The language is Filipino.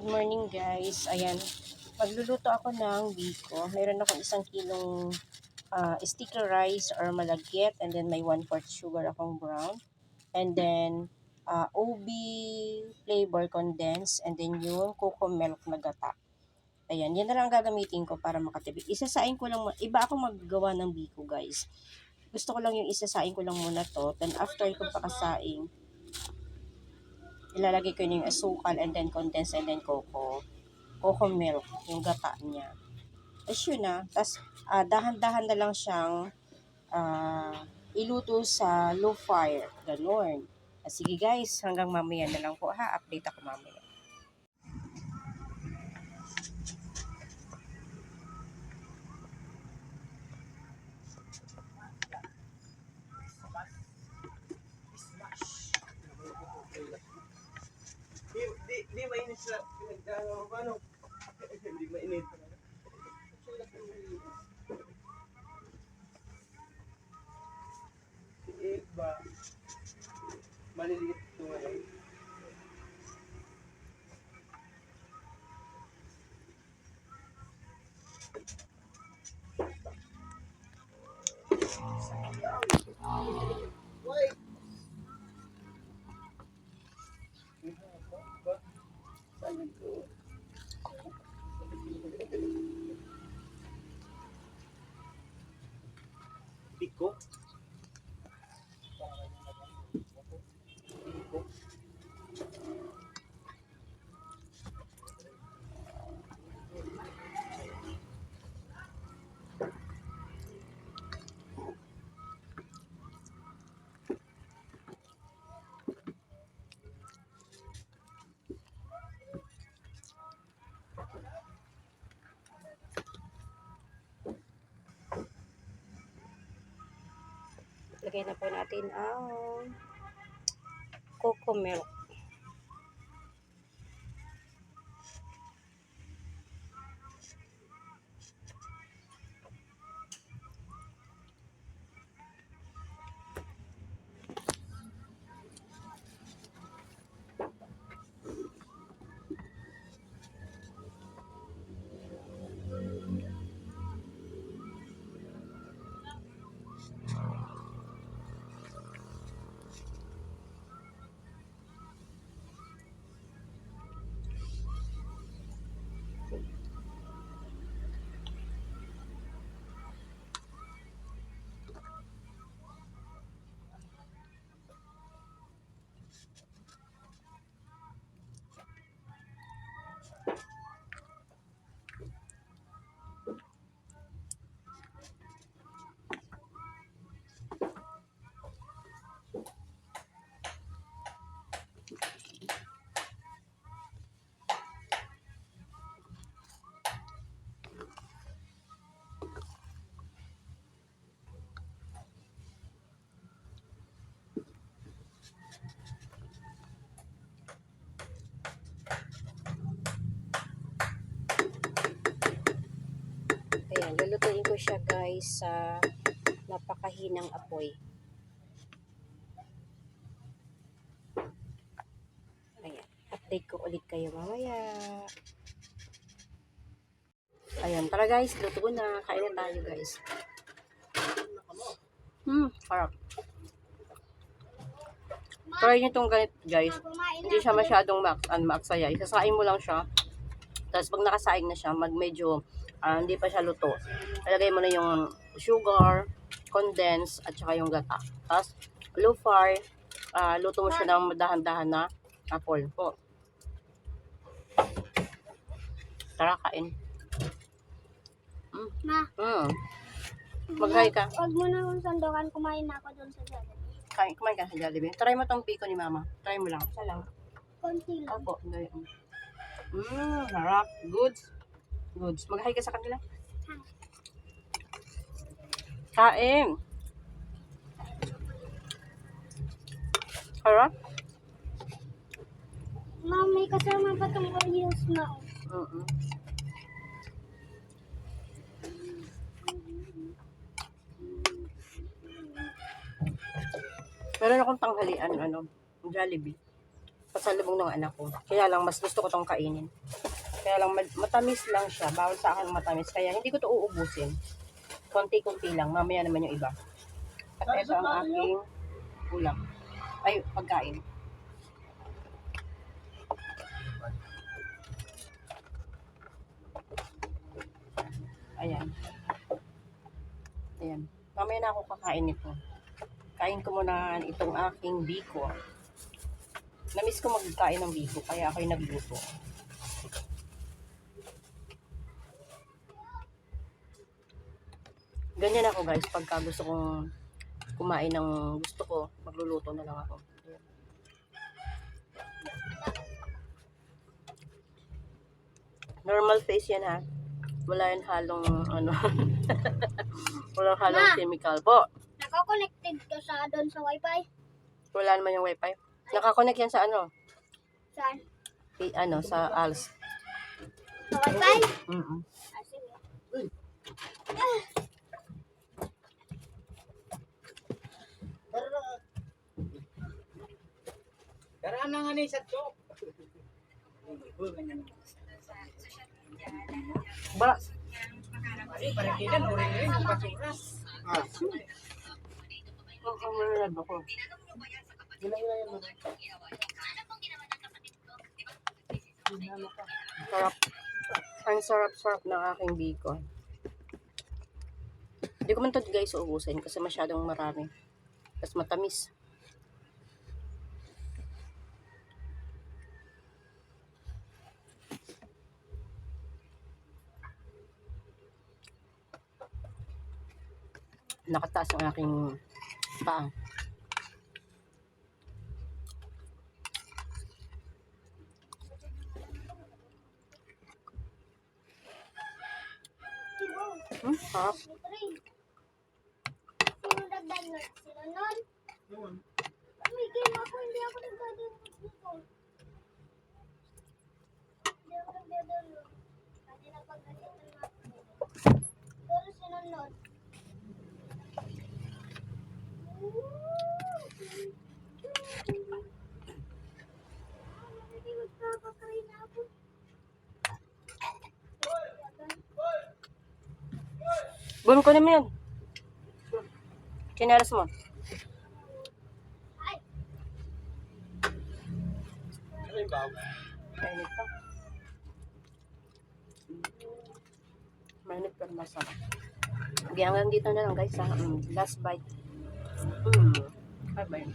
Good morning guys. Ayan, magluluto ako ng biko. Meron akong 1 kilong sticky rice or malagkit, and then may 1/4 sugar akong brown, and then OB flavor condensed, and then yung cocoa milk na gata. Ayan, yan na lang ang gagamitin ko para makatipid. Isasain ko lang, iba ako maggawa ng biko guys. Gusto ko lang yung isasain ko lang muna to, then after ko pakasaing, ilalagay ko na yung asukal, and then condensed, and then cocoa milk, yung gata niya. Tapos yun na. Tapos dahan-dahan na lang siyang iluto sa low fire. Ganun. Sige guys, hanggang mamaya na lang po ha. Update ako mamaya. Di mainit siya. Ano? Hindi mainit. Iba. Maliliit ito ngayon. Wait! Biko? Lagay na po natin ang cocoa milk. Ayan, lulutuin ko siya guys sa napakahinang apoy. Ayan, update ko ulit kayo mamaya. Ayan, tara guys, luto na. Kain na tayo guys. Harap. Try nyo itong ganit guys. Hindi siya masyadong maaksaya. Isasain mo lang siya. Tapos pag nakasaing na siya, medyo hindi pa siya luto. Ilagay mo na yung sugar, condense, at saka yung gata. Tapos low fire, luto mo siya ng dahan-dahan na apple po. Tara, kain. Ma, Mag-hi ka. Huwag mo na kung sandukan, kumain na ako doon sa Jollibee. Kumain ka sa Jollibee. Try mo tong piko ni mama. Try mo lang. Isa lang. Konti lang. Opo. Harap. Goods. Goods. Mag-hi ka sa kanila. Kain. Harap. Ma, may kasama pa itong Oreos na. Meron akong tanghalian, Jollibee. pasalubong ng anak ko. Kaya lang, mas gusto ko tong kainin. Kaya lang, matamis lang siya. Bawal sa akin matamis. Kaya hindi ko to uubusin. Konti-konti lang. Mamaya naman yung iba. At ito ang aking ulam. Ay, pagkain. Ayan. Ayan. Mamaya na ako kakain nito. Kain ko muna itong aking biko. Namiss ko magkain ng biko, kaya ako'y nagluto. Ganyan ako guys, pagka gusto kong kumain ng gusto ko, magluluto na lang ako. Ayan. Normal face yan ha. Wala yan halong ano. Walang halong Ma! chemical po. Nako-connected ka sa doon sa wifi? Wala naman yung wifi. Nakakonect yan sa ano? Saan? Sa ALS. Sa wifi? Mm-mm. Ah, sige. Karaan na nga ni sa to. Ba? Ay, parang kilan, uri rin yung basura. Mamalad ako. Sarap. Ang sarap-sarap ng aking biko. Hindi ko man ito guys uubusin kasi masyadong marami. Tapos matamis. Nakataas ang aking paa. Sarap. Sino nagdagdag? Sino nun? May game ako, hindi ako nagdadagdag dito. Hindi ako nagdadagdag. Kasi napagkasitan na ako. Pero sino nun? Buwan ko naman yun. Chinelas mo. Ano yung bago? Mainit pa. Mainit pero masarap. Okay, hanggang dito na lang guys. Last bite. Bye-bye.